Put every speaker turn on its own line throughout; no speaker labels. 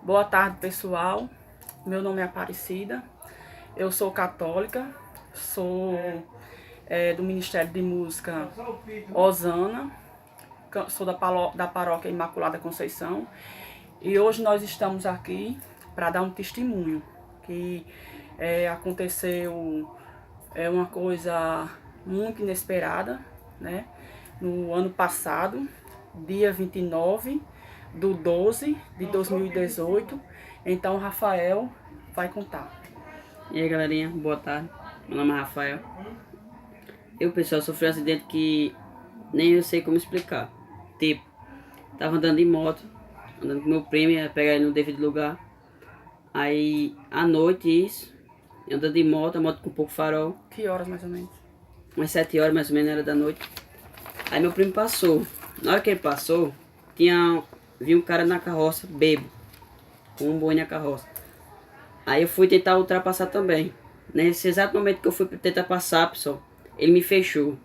Boa tarde, pessoal. Meu nome é Aparecida. Eu sou católica, sou do Ministério de Música Osana, sou da Paróquia Imaculada Conceição. E hoje nós estamos aqui para dar um testemunho que aconteceu uma coisa muito inesperada, né? No ano passado, dia 29/12/2018. Então o Rafael vai contar.
E aí, galerinha, boa tarde. Meu nome é Rafael. Pessoal, sofri um acidente que nem eu sei como explicar. Tipo, tava andando de moto, andando com meu primo, ia pegar ele no devido lugar. Aí, à noite, andando de moto, a moto com pouco farol.
Que horas mais ou menos?
Umas 7 horas mais ou menos, era da noite. Aí meu primo passou. Na hora que ele passou, vi um cara na carroça, bêbado, com um boi na carroça. Aí eu fui tentar ultrapassar também. Nesse exato momento que eu fui tentar passar, pessoal, ele me fechou.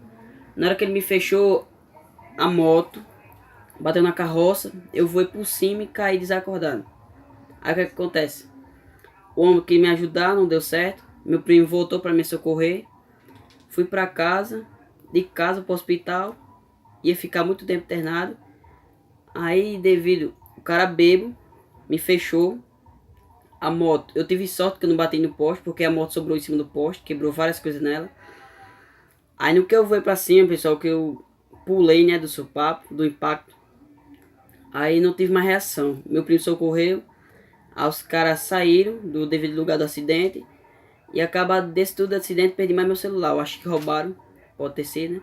Na hora que ele me fechou, a moto bateu na carroça, eu voei por cima e caí desacordado. Aí o que acontece? O homem que me ajudar não deu certo. Meu primo voltou para me socorrer. Fui para casa, de casa para o hospital. Ia ficar muito tempo internado. Aí, devido o cara bebo, me fechou. A moto, eu tive sorte que eu não bati no poste, porque a moto sobrou em cima do poste, quebrou várias coisas nela. Aí no que eu fui pra cima, pessoal, que eu pulei, né, do sopapo, do impacto. Aí não tive mais reação. Meu primo socorreu, aí os caras saíram do devido lugar do acidente. E acaba desse tudo acidente, perdi mais meu celular. Eu acho que roubaram, pode ter sido, né?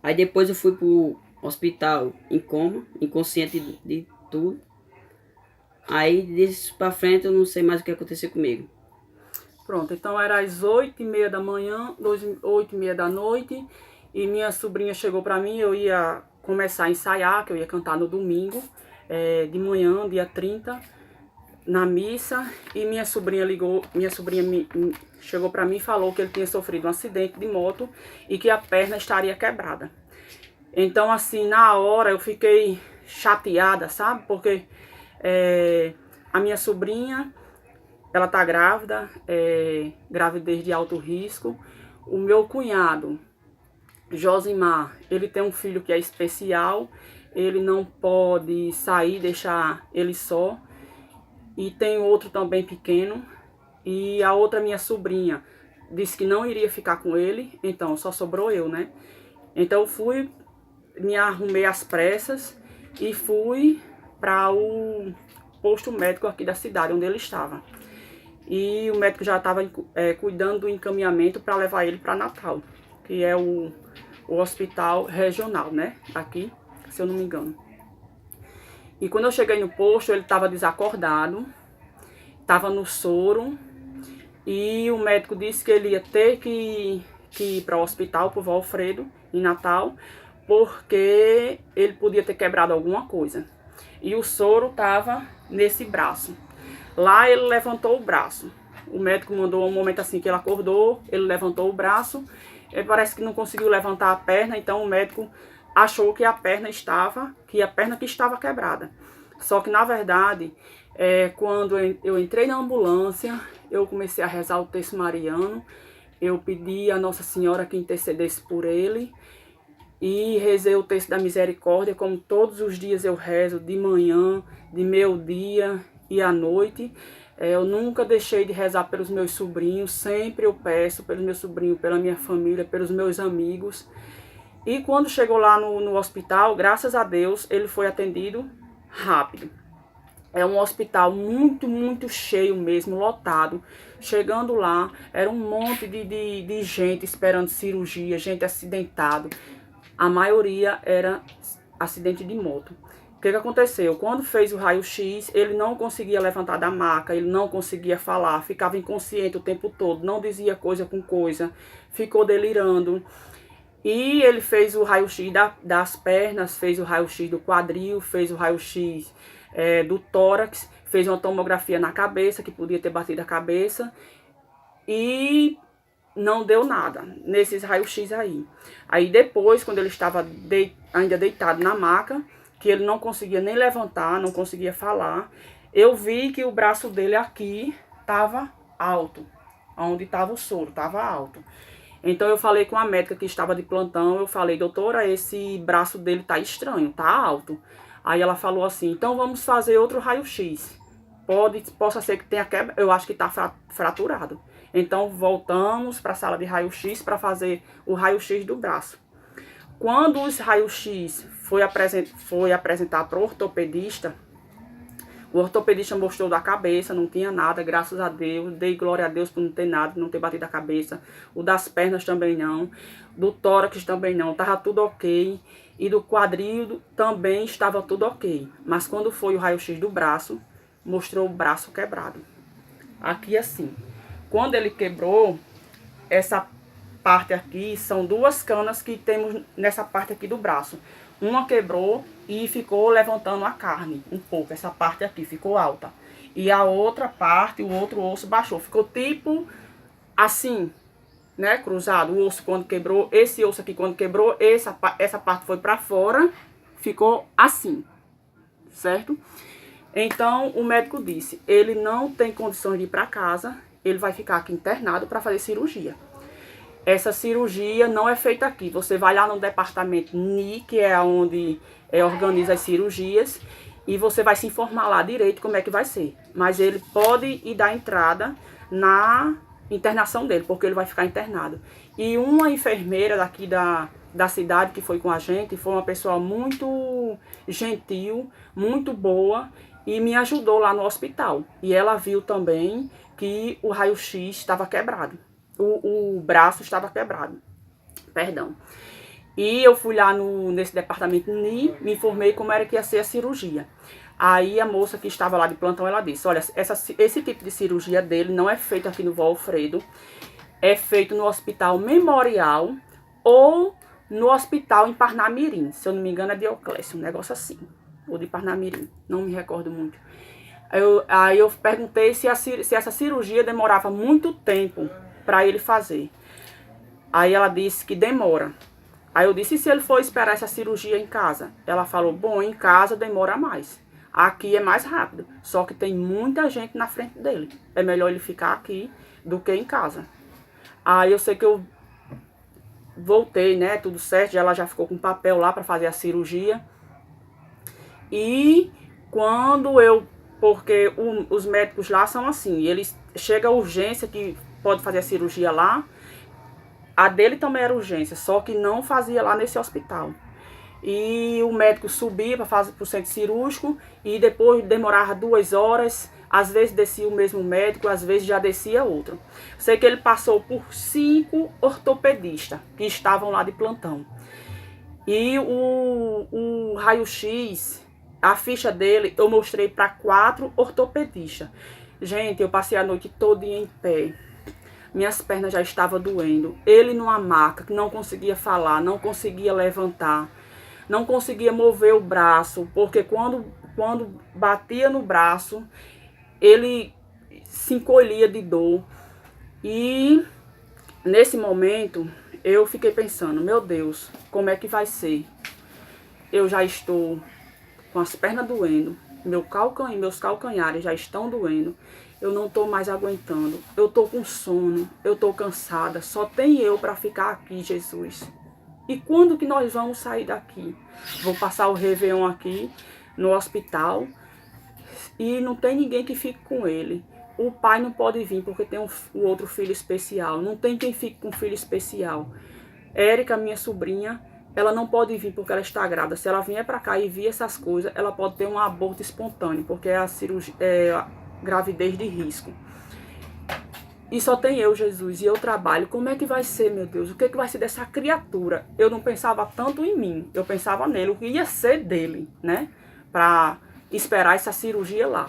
Aí depois eu fui pro hospital em coma, inconsciente de tudo. Aí disso pra frente eu não sei mais o que aconteceu comigo.
Pronto, então era às 8h30 da manhã, 8h30 da noite, e minha sobrinha chegou para mim. Eu ia começar a ensaiar, que eu ia cantar no domingo, de manhã, dia 30, na missa, e minha sobrinha chegou para mim e falou que ele tinha sofrido um acidente de moto e que a perna estaria quebrada. Então, assim, na hora eu fiquei chateada, sabe? Porque a minha sobrinha, ela tá grávida, gravidez de alto risco. O meu cunhado, Josimar, ele tem um filho que é especial, ele não pode sair, deixar ele só. E tem outro também pequeno. E a outra minha sobrinha disse que não iria ficar com ele, então só sobrou eu, né? Então eu fui, me arrumei às pressas e fui para o posto médico aqui da cidade, onde ele estava. E o médico já estava cuidando do encaminhamento para levar ele para Natal, que é o hospital regional, né? Aqui, se eu não me engano. E quando eu cheguei no posto, ele estava desacordado, estava no soro, e o médico disse que ele ia ter que ir para o hospital, para o Valfredo, em Natal, porque ele podia ter quebrado alguma coisa. E o soro estava nesse braço. Lá ele levantou o braço. O médico mandou um momento assim que ele acordou, ele levantou o braço. Ele parece que não conseguiu levantar a perna, então o médico achou que a perna que estava quebrada. Só que na verdade, quando eu entrei na ambulância, eu comecei a rezar o terço mariano. Eu pedi a Nossa Senhora que intercedesse por ele. E rezei o terço da misericórdia, como todos os dias eu rezo, de manhã, de meio-dia e à noite. Eu nunca deixei de rezar pelos meus sobrinhos, sempre eu peço pelos meus sobrinhos, pela minha família, pelos meus amigos. E quando chegou lá no hospital, graças a Deus, ele foi atendido rápido. É um hospital muito, muito cheio mesmo, lotado. Chegando lá, era um monte de gente esperando cirurgia, gente acidentado. A maioria era acidente de moto. O que aconteceu? Quando fez o raio-x, ele não conseguia levantar da maca, ele não conseguia falar, ficava inconsciente o tempo todo, não dizia coisa com coisa, ficou delirando. E ele fez o raio-x das pernas, fez o raio-x do quadril, fez o raio-x do tórax, fez uma tomografia na cabeça, que podia ter batido a cabeça, e não deu nada nesses raio-x aí. Aí depois, quando ele estava ainda deitado na maca, que ele não conseguia nem levantar, não conseguia falar, eu vi que o braço dele aqui estava alto, onde estava o soro, estava alto. Então eu falei com a médica que estava de plantão, eu falei, doutora, esse braço dele tá estranho, tá alto. Aí ela falou assim, então vamos fazer outro raio-x. Possa ser que tenha quebra, eu acho que tá fraturado. Então voltamos para a sala de raio-x para fazer o raio-x do braço. Quando os raio-x foi apresentar para o ortopedista mostrou da cabeça, não tinha nada, graças a Deus, dei glória a Deus por não ter nada, não ter batido a cabeça. O das pernas também não, do tórax também não, estava tudo ok. E do quadril também estava tudo ok. Mas quando foi o raio-x do braço, mostrou o braço quebrado. Aqui assim, quando ele quebrou, essa parte aqui, são duas canas que temos nessa parte aqui do braço. Uma quebrou e ficou levantando a carne um pouco, essa parte aqui ficou alta. E a outra parte, o outro osso baixou, ficou tipo assim, né, cruzado. O osso quando quebrou, esse osso aqui quando quebrou, essa parte foi para fora, ficou assim, certo? Então o médico disse, ele não tem condições de ir para casa, ele vai ficar aqui internado para fazer cirurgia. Essa cirurgia não é feita aqui. Você vai lá no departamento NI, que é onde organiza as cirurgias, e você vai se informar lá direito como é que vai ser. Mas ele pode ir dar entrada na internação dele, porque ele vai ficar internado. E uma enfermeira daqui da cidade que foi com a gente, foi uma pessoa muito gentil, muito boa, e me ajudou lá no hospital. E ela viu também que o raio-x estava quebrado. O braço estava quebrado, perdão. E eu fui lá nesse departamento NI, me informei como era que ia ser a cirurgia. Aí a moça que estava lá de plantão, ela disse, olha, esse tipo de cirurgia dele não é feito aqui no Vó Alfredo, é feito no Hospital Memorial ou no Hospital em Parnamirim, se eu não me engano é Dioclésio, um negócio assim, ou de Parnamirim, não me recordo muito. Aí eu perguntei se essa cirurgia demorava muito tempo para ele fazer. Aí ela disse que demora. Aí eu disse, e se ele for esperar essa cirurgia em casa? Ela falou, bom, em casa demora mais. Aqui é mais rápido, só que tem muita gente na frente dele. É melhor ele ficar aqui do que em casa. Aí eu sei que eu voltei, né, tudo certo, ela já ficou com papel lá para fazer a cirurgia. E quando porque os médicos lá são assim, eles chega a urgência que pode fazer a cirurgia lá. A dele também era urgência, só que não fazia lá nesse hospital. E o médico subia para fazer o centro cirúrgico e depois demorava 2 horas. Às vezes descia o mesmo médico, às vezes já descia outro. Sei que ele passou por 5 ortopedistas que estavam lá de plantão. E o raio-x, a ficha dele, eu mostrei para 4 ortopedistas. Gente, eu passei a noite toda em pé. Minhas pernas já estavam doendo. Ele numa maca, que não conseguia falar, não conseguia levantar, não conseguia mover o braço, porque quando batia no braço, ele se encolhia de dor. E nesse momento, eu fiquei pensando, meu Deus, como é que vai ser? Eu já estou com as pernas doendo, meus calcanhares já estão doendo. Eu não tô mais aguentando, eu tô com sono, eu tô cansada, só tem eu para ficar aqui, Jesus. E quando que nós vamos sair daqui? Vou passar o Réveillon aqui no hospital e não tem ninguém que fique com ele. O pai não pode vir porque tem o outro filho especial, não tem quem fique com o filho especial. Érica, minha sobrinha, ela não pode vir porque ela está grávida. Se ela vier para cá e vir essas coisas, ela pode ter um aborto espontâneo, porque é a cirurgia... gravidez de risco. E só tem eu, Jesus, e eu trabalho. Como é que vai ser, meu Deus? O que vai ser dessa criatura? Eu não pensava tanto em mim, eu pensava nele, o que ia ser dele, né? Para esperar essa cirurgia lá.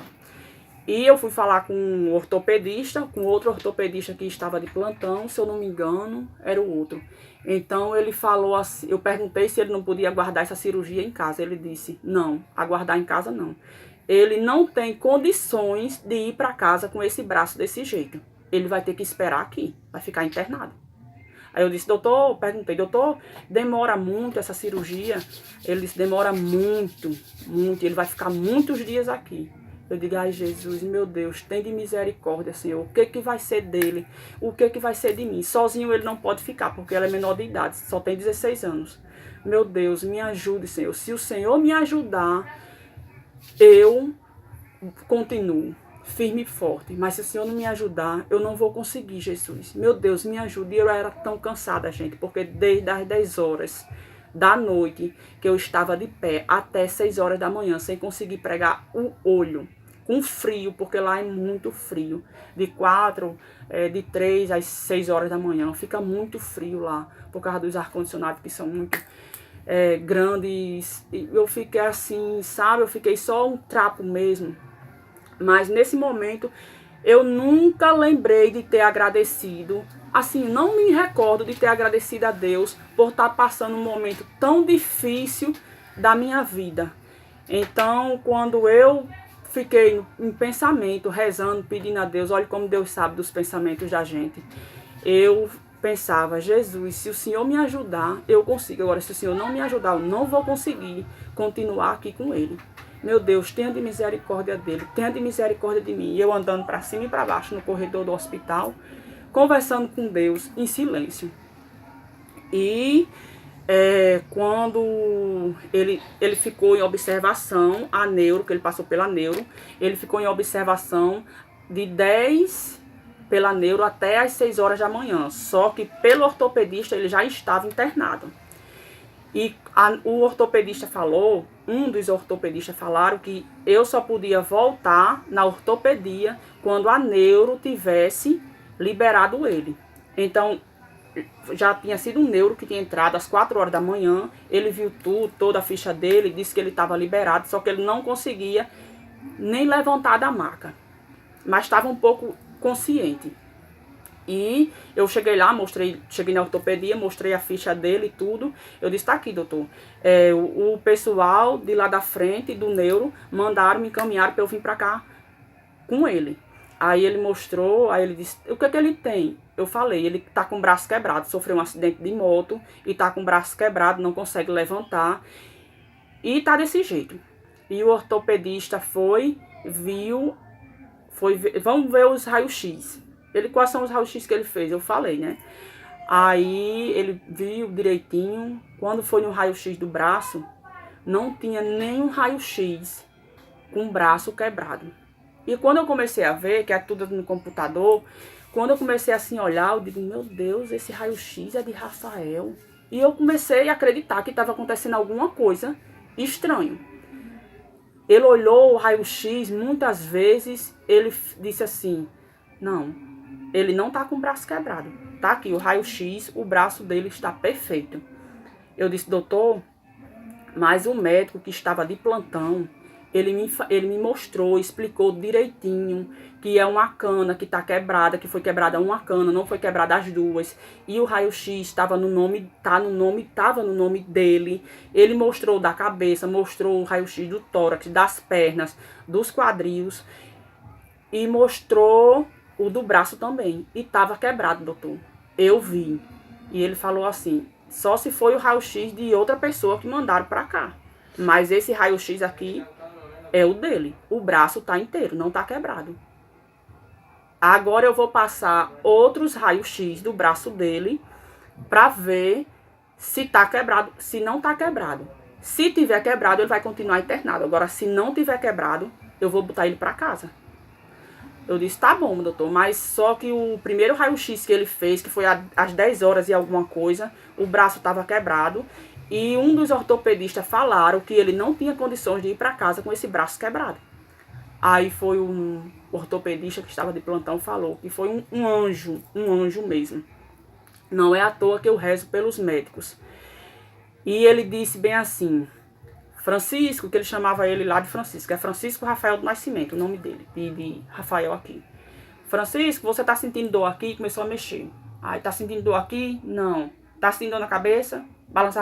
E eu fui falar com um ortopedista, com outro ortopedista que estava de plantão, se eu não me engano, era o outro. Então ele falou assim, eu perguntei se ele não podia aguardar essa cirurgia em casa. Ele disse, não, aguardar em casa não. Ele não tem condições de ir para casa com esse braço desse jeito. Ele vai ter que esperar aqui, vai ficar internado. Aí eu disse, doutor, perguntei, doutor, demora muito essa cirurgia? Ele disse, demora muito, muito, ele vai ficar muitos dias aqui. Eu digo, ai Jesus, meu Deus, tem de misericórdia, Senhor. O que vai ser dele? O que vai ser de mim? Sozinho ele não pode ficar, porque ele é menor de idade, só tem 16 anos. Meu Deus, me ajude, Senhor. Se o Senhor me ajudar, eu continuo firme e forte. Mas se o Senhor não me ajudar, eu não vou conseguir, Jesus. Meu Deus, me ajude. E eu era tão cansada, gente, porque desde as 10 horas da noite que eu estava de pé até 6 horas da manhã, sem conseguir pregar o olho, com frio, porque lá é muito frio, de 3 às 6 horas da manhã, fica muito frio lá, por causa dos ar-condicionados que são muito grandes. Eu fiquei assim, sabe, eu fiquei só um trapo mesmo. Mas nesse momento eu nunca lembrei de ter agradecido. Assim, não me recordo de ter agradecido a Deus por estar passando um momento tão difícil da minha vida. Então, quando eu fiquei em pensamento, rezando, pedindo a Deus, olha como Deus sabe dos pensamentos da gente. Eu pensava, Jesus, se o Senhor me ajudar, eu consigo. Agora, se o Senhor não me ajudar, eu não vou conseguir continuar aqui com Ele. Meu Deus, tenha de misericórdia dele, tenha de misericórdia de mim. E eu andando para cima e para baixo no corredor do hospital, conversando com Deus em silêncio. E quando ele ficou em observação, a neuro, que ele passou pela neuro, ele ficou em observação de 10 pela neuro até as 6 horas da manhã. Só que pelo ortopedista ele já estava internado. E o ortopedista falou, um dos ortopedistas falaram que eu só podia voltar na ortopedia quando a neuro tivesse liberado ele. Então, já tinha sido um neuro que tinha entrado às 4 horas da manhã, ele viu tudo, toda a ficha dele, disse que ele estava liberado, só que ele não conseguia nem levantar da maca, mas estava um pouco consciente. E eu cheguei lá, cheguei na ortopedia, mostrei a ficha dele e tudo. Eu disse, tá aqui, doutor. O pessoal de lá da frente, do neuro, mandaram me encaminhar para eu vir para cá com ele. Aí ele mostrou, aí ele disse, o que ele tem? Eu falei, ele tá com o braço quebrado, sofreu um acidente de moto e tá com o braço quebrado, não consegue levantar. E tá desse jeito. E o ortopedista vamos ver os raios-x. Quais são os raios-x que ele fez? Eu falei, né? Aí ele viu direitinho. Quando foi no raio-x do braço, não tinha nenhum raio-x com o braço quebrado. E quando eu comecei a ver, que é tudo no computador, quando eu comecei assim a olhar, eu digo, meu Deus, esse raio-x é de Rafael. E eu comecei a acreditar que estava acontecendo alguma coisa estranha. Ele olhou o raio-x, muitas vezes ele disse assim, não, ele não tá com o braço quebrado. Tá aqui o raio-x, o braço dele está perfeito. Eu disse, doutor, mas o médico que estava de plantão, ele me mostrou, explicou direitinho que é uma cana que tá quebrada, que foi quebrada uma cana, não foi quebrada as duas. E o raio-x estava no nome dele. Ele mostrou da cabeça, mostrou o raio-x do tórax, das pernas, dos quadris e mostrou o do braço também. E tava quebrado, doutor. Eu vi. E ele falou assim, só se foi o raio-x de outra pessoa que mandaram pra cá. Mas esse raio-x aqui é o dele. O braço tá inteiro, não tá quebrado. Agora eu vou passar outros raios-x do braço dele pra ver se tá quebrado, se não tá quebrado. Se tiver quebrado, ele vai continuar internado. Agora, se não tiver quebrado, eu vou botar ele pra casa. Eu disse, tá bom, doutor, mas só que o primeiro raio-x que ele fez, que foi às 10 horas e alguma coisa, o braço estava quebrado. E um dos ortopedistas falaram que ele não tinha condições de ir para casa com esse braço quebrado. Aí foi um ortopedista que estava de plantão, falou que foi um anjo mesmo. Não é à toa que eu rezo pelos médicos. E ele disse bem assim, Francisco, que ele chamava ele lá de Francisco, é Francisco Rafael do Nascimento, o nome dele, de Rafael aqui. Francisco, você tá sentindo dor aqui? Começou a mexer. Aí, tá sentindo dor aqui? Não. Tá sentindo dor na cabeça?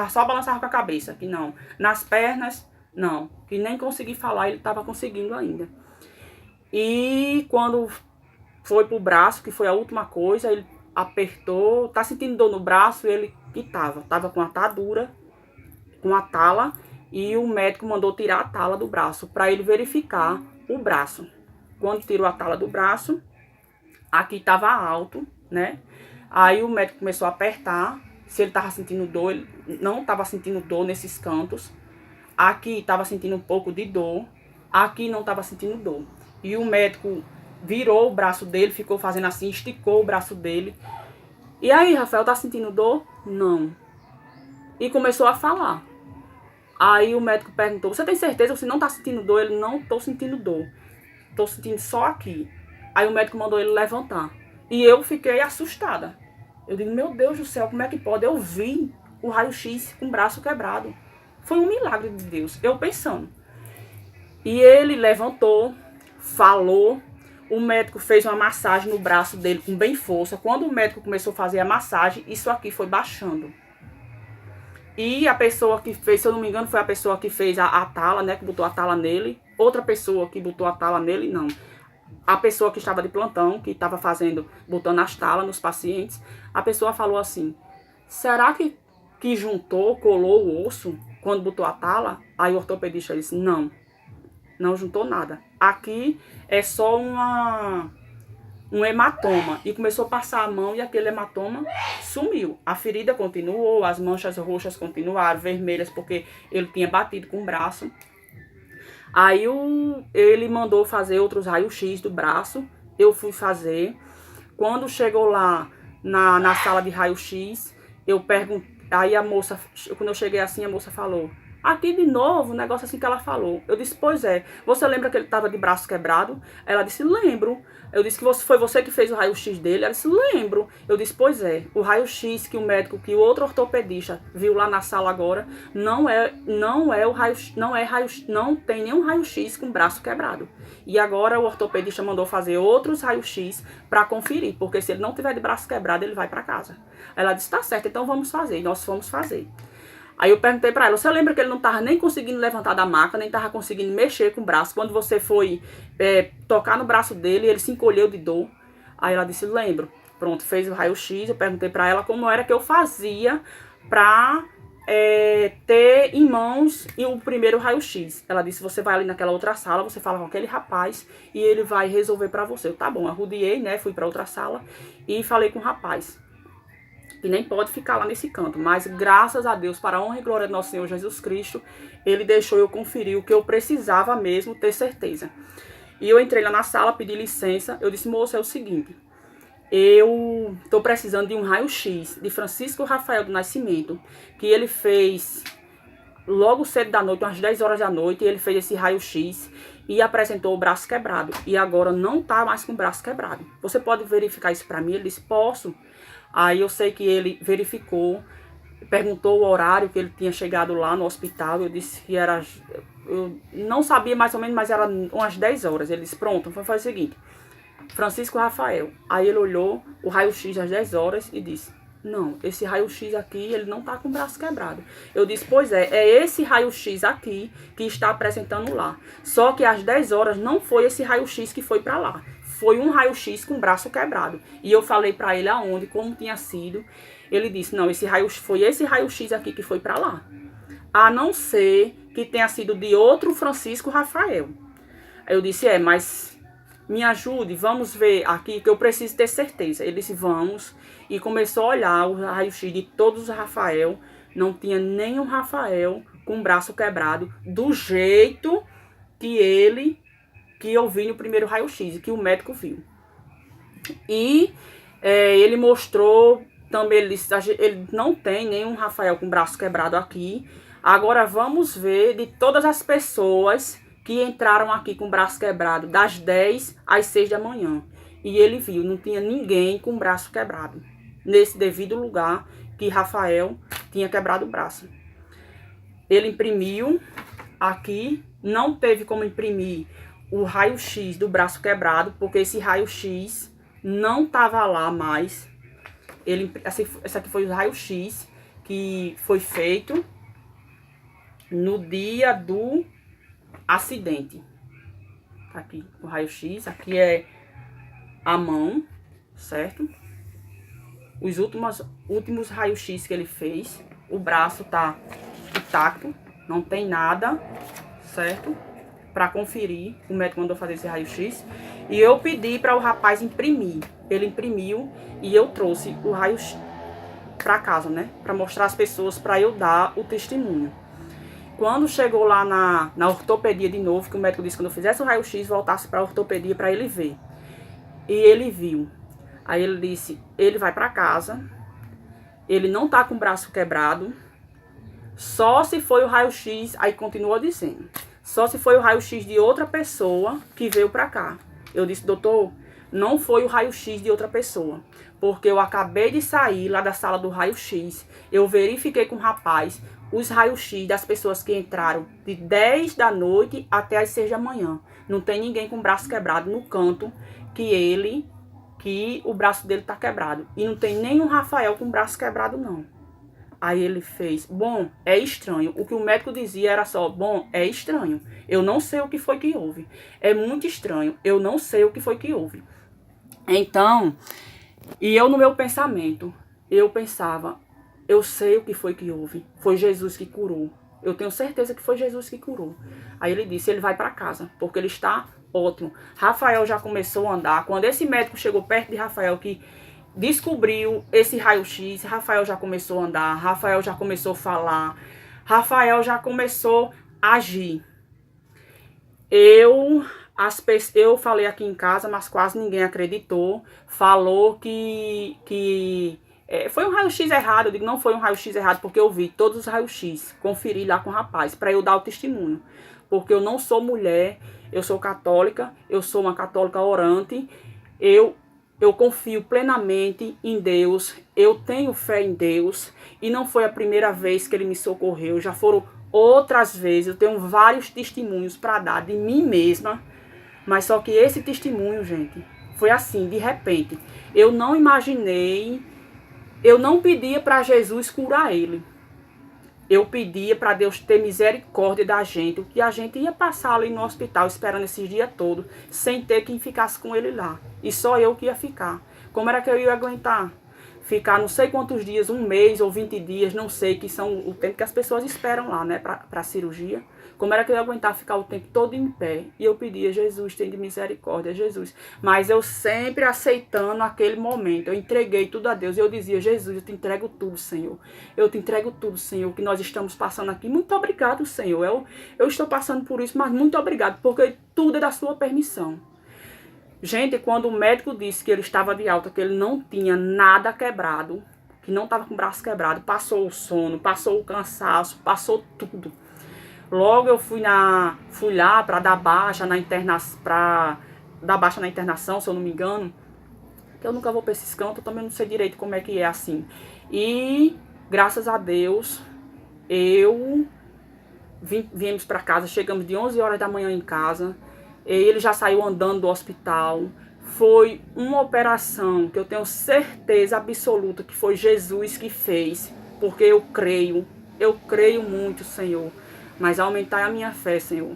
Só balançava com a cabeça, que não. Nas pernas? Não. Que nem consegui falar, ele tava conseguindo ainda. E quando foi pro braço, que foi a última coisa, ele apertou, tá sentindo dor no braço, ele que tava com a atadura, com a tala, e o médico mandou tirar a tala do braço para ele verificar o braço. Quando tirou a tala do braço, aqui estava alto, né? Aí o médico começou a apertar, se ele estava sentindo dor, ele não estava sentindo dor nesses cantos. Aqui estava sentindo um pouco de dor, aqui não estava sentindo dor. E o médico virou o braço dele, ficou fazendo assim, esticou o braço dele. E aí, Rafael, tá sentindo dor? Não. E começou a falar. Aí o médico perguntou, você tem certeza que você não tá sentindo dor? Ele, não tô sentindo dor. Tô sentindo só aqui. Aí o médico mandou ele levantar. E eu fiquei assustada. Eu digo, meu Deus do céu, como é que pode? Eu vi o raio-x com o braço quebrado. Foi um milagre de Deus, eu pensando. E ele levantou, falou. O médico fez uma massagem no braço dele com bem força. Quando o médico começou a fazer a massagem, isso aqui foi baixando. E a pessoa que fez, se eu não me engano, foi a pessoa que fez a tala, né? Que botou a tala nele. Outra pessoa que botou a tala nele, não. A pessoa que estava de plantão, que estava botando as talas nos pacientes, a pessoa falou assim, será que juntou, colou o osso quando botou a tala? Aí o ortopedista disse, não juntou nada. Aqui é só um hematoma. E começou a passar a mão e aquele hematoma sumiu. A ferida continuou, as manchas roxas continuaram, vermelhas, porque ele tinha batido com o braço. Aí ele mandou fazer outros raios-x do braço. Eu fui fazer. Quando chegou lá na sala de raio-x, eu perguntei. Aí a moça, quando eu cheguei assim, a moça falou, aqui de novo, um negócio assim que ela falou. Eu disse, pois é. Você lembra que ele estava de braço quebrado? Ela disse, lembro. Eu disse que foi você que fez o raio-x dele? Ela disse, lembro. Eu disse, pois é. O raio-x que o médico, que o outro ortopedista viu lá na sala agora, não tem nenhum raio-x com braço quebrado. E agora o ortopedista mandou fazer outros raio-x para conferir, porque se ele não tiver de braço quebrado, ele vai para casa. Ela disse, tá certo, então vamos fazer. E nós fomos fazer. Aí eu perguntei pra ela, você lembra que ele não tava nem conseguindo levantar da maca, nem tava conseguindo mexer com o braço? Quando você foi tocar no braço dele, ele se encolheu de dor. Aí ela disse, lembro. Pronto, fez o raio-x, eu perguntei pra ela como era que eu fazia pra ter em mãos o primeiro raio-x. Ela disse, você vai ali naquela outra sala, você fala com aquele rapaz e ele vai resolver pra você. Eu, tá bom, arrodeei, né, fui pra outra sala e falei com o rapaz. E nem pode ficar lá nesse canto. Mas graças a Deus, para a honra e glória do nosso Senhor Jesus Cristo, ele deixou eu conferir o que eu precisava mesmo ter certeza. E eu entrei lá na sala, pedi licença. Eu disse, moça, é o seguinte, eu estou precisando de um raio-x de Francisco Rafael do Nascimento, que ele fez logo cedo da noite, umas 10 horas da noite, e ele fez esse raio-x e apresentou o braço quebrado. E agora não está mais com o braço quebrado. Você pode verificar isso para mim? Ele disse, posso. Aí eu sei que ele verificou, perguntou o horário que ele tinha chegado lá no hospital. Eu disse que era, eu não sabia mais ou menos, mas era umas 10 horas. Ele disse, pronto, vamos fazer o seguinte, Francisco Rafael. Aí ele olhou o raio-x às 10 horas e disse, não, esse raio-x aqui, ele não tá com o braço quebrado. Eu disse, pois é esse raio-x aqui que está apresentando lá. Só que às 10 horas não foi esse raio-x que foi para lá. Foi um raio-x com o braço quebrado. E eu falei pra ele aonde, como tinha sido. Ele disse, não, foi esse raio-x aqui que foi pra lá. A não ser que tenha sido de outro Francisco Rafael. Aí eu disse, mas me ajude, vamos ver aqui que eu preciso ter certeza. Ele disse, vamos. E começou a olhar o raio-x de todos os Rafael. Não tinha nenhum Rafael com o braço quebrado do jeito que eu vi no primeiro raio-x, que o médico viu. E ele mostrou também, ele disse, ele não tem nenhum Rafael com o braço quebrado aqui. Agora vamos ver de todas as pessoas que entraram aqui com o braço quebrado, das 10 às 6 da manhã. E ele viu, não tinha ninguém com o braço quebrado, nesse devido lugar que Rafael tinha quebrado o braço. Ele imprimiu aqui, não teve como imprimir o raio-x do braço quebrado, porque esse raio-x não estava lá mais. Esse aqui foi o raio-x que foi feito no dia do acidente. Aqui o raio-x, aqui é a mão, certo? Os últimos raio-x que ele fez, o braço tá intacto, não tem nada, certo? Para conferir, o médico mandou fazer esse raio-x. E eu pedi para o rapaz imprimir. Ele imprimiu e eu trouxe o raio-x para casa, né? Para mostrar às pessoas, para eu dar o testemunho. Quando chegou lá na ortopedia de novo, que o médico disse que quando eu fizesse o raio-x, voltasse para a ortopedia para ele ver. E ele viu. Aí ele disse, ele vai para casa, ele não tá com o braço quebrado, só se foi o raio-x, aí continuou dizendo, só se foi o raio-x de outra pessoa que veio para cá. Eu disse, doutor, não foi o raio-x de outra pessoa, porque eu acabei de sair lá da sala do raio-x, eu verifiquei com o rapaz os raios-x das pessoas que entraram de 10 da noite até as 6 da manhã. Não tem ninguém com o braço quebrado no canto que o braço dele tá quebrado. E não tem nenhum Rafael com o braço quebrado, não. Aí ele fez, bom, é estranho. O que o médico dizia era só, bom, é estranho. Eu não sei o que foi que houve. É muito estranho. Eu não sei o que foi que houve. Então, e eu no meu pensamento, eu pensava, eu sei o que foi que houve. Foi Jesus que curou. Eu tenho certeza que foi Jesus que curou. Aí ele disse, ele vai para casa, porque ele está ótimo. Rafael já começou a andar. Quando esse médico chegou perto de Rafael, que descobriu esse raio-x, Rafael já começou a andar, Rafael já começou a falar, Rafael já começou a agir. Eu falei aqui em casa, mas quase ninguém acreditou. Falou que foi um raio-x errado. Eu digo, não foi um raio-x errado, porque eu vi todos os raios-x, conferi lá com o rapaz, para eu dar o testemunho. Porque eu não sou mulher, eu sou católica, eu sou uma católica orante, eu confio plenamente em Deus, eu tenho fé em Deus, e não foi a primeira vez que ele me socorreu, já foram outras vezes, eu tenho vários testemunhos para dar de mim mesma, mas só que esse testemunho, gente, foi assim, de repente. Eu não imaginei, eu não pedia para Jesus curar ele. Eu pedia para Deus ter misericórdia da gente, o que a gente ia passar ali no hospital esperando esses dias todos, sem ter quem ficasse com ele lá. E só eu que ia ficar. Como era que eu ia aguentar? Ficar não sei quantos dias, 1 mês ou 20 dias, não sei, que são o tempo que as pessoas esperam lá, né, para cirurgia. Como era que eu ia aguentar ficar o tempo todo em pé? E eu pedia, Jesus, tem de misericórdia, Jesus. Mas eu sempre aceitando aquele momento. Eu entreguei tudo a Deus. E eu dizia, Jesus, eu te entrego tudo, Senhor. Eu te entrego tudo, Senhor, que nós estamos passando aqui. Muito obrigado, Senhor. Eu estou passando por isso, mas muito obrigado, porque tudo é da sua permissão. Gente, quando o médico disse que ele estava de alta, que ele não tinha nada quebrado, que não estava com o braço quebrado, passou o sono, passou o cansaço, passou tudo. Logo eu fui lá para dar baixa na internação, se eu não me engano. Que eu nunca vou para esses cantos, eu também não sei direito como é que é assim. E graças a Deus, viemos para casa, chegamos de 11 horas da manhã em casa. Ele já saiu andando do hospital. Foi uma operação que eu tenho certeza absoluta que foi Jesus que fez, porque eu creio muito, Senhor. Mas aumentai a minha fé, Senhor.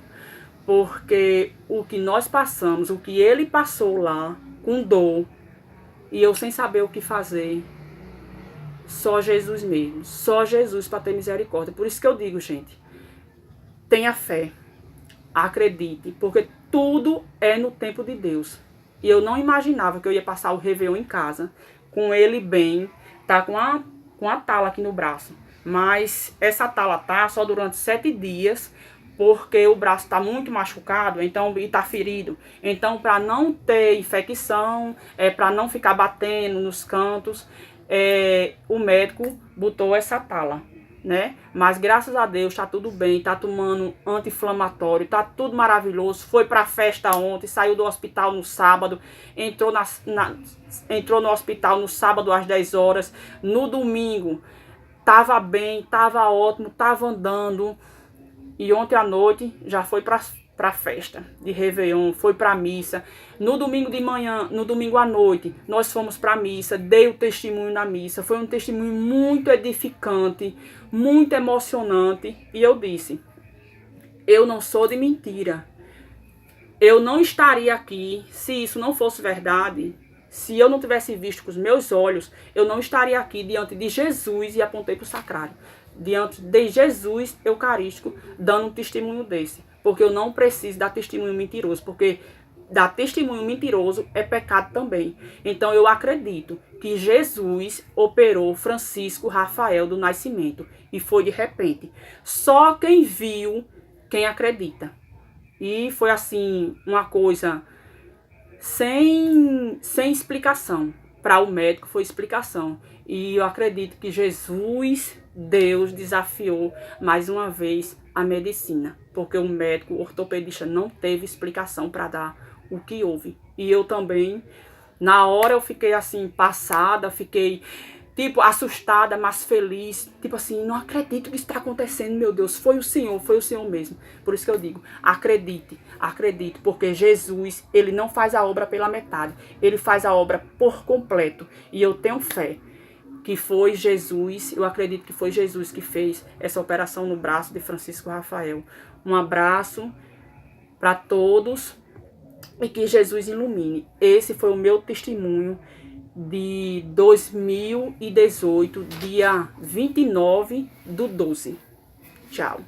Porque o que nós passamos, o que ele passou lá, com dor, e eu sem saber o que fazer, só Jesus mesmo. Só Jesus para ter misericórdia. Por isso que eu digo, gente, tenha fé. Acredite, porque tudo é no tempo de Deus. E eu não imaginava que eu ia passar o Réveillon em casa, com ele bem, tá com a tala aqui no braço. Mas essa tala tá só durante 7 dias, porque o braço tá muito machucado, então, e tá ferido. Então, para não ter infecção, para não ficar batendo nos cantos, o médico botou essa tala, né? Mas graças a Deus tá tudo bem, tá tomando anti-inflamatório, tá tudo maravilhoso. Foi pra festa ontem, saiu do hospital no sábado, entrou no hospital no sábado às 10 horas, no domingo tava bem, tava ótimo, tava andando. E ontem à noite já foi pra festa de Réveillon, foi pra missa. No domingo de manhã, no domingo à noite, nós fomos pra missa, dei o testemunho na missa. Foi um testemunho muito edificante, muito emocionante. E eu disse, eu não sou de mentira. Eu não estaria aqui se isso não fosse verdade. Se eu não tivesse visto com os meus olhos, eu não estaria aqui diante de Jesus e apontei para o sacrário. diante de Jesus Eucarístico, dando um testemunho desse. Porque eu não preciso dar testemunho mentiroso, porque dar testemunho mentiroso é pecado também. Então eu acredito que Jesus operou Francisco Rafael do Nascimento e foi de repente. Só quem viu, quem acredita. E foi assim, uma coisa sem explicação. Para o médico foi explicação. E eu acredito que Jesus, Deus, desafiou mais uma vez a medicina. Porque o médico ortopedista não teve explicação para dar o que houve. E eu também, na hora eu fiquei assim, passada, fiquei tipo assustada, mas feliz. Tipo assim, não acredito que isso está acontecendo, meu Deus, foi o Senhor mesmo. Por isso que eu digo, acredite, acredite, porque Jesus, ele não faz a obra pela metade, ele faz a obra por completo. E eu tenho fé que foi Jesus, eu acredito que foi Jesus que fez essa operação no braço de Francisco Rafael. Um abraço para todos e que Jesus ilumine. Esse foi o meu testemunho de 2018, dia 29/12. Tchau.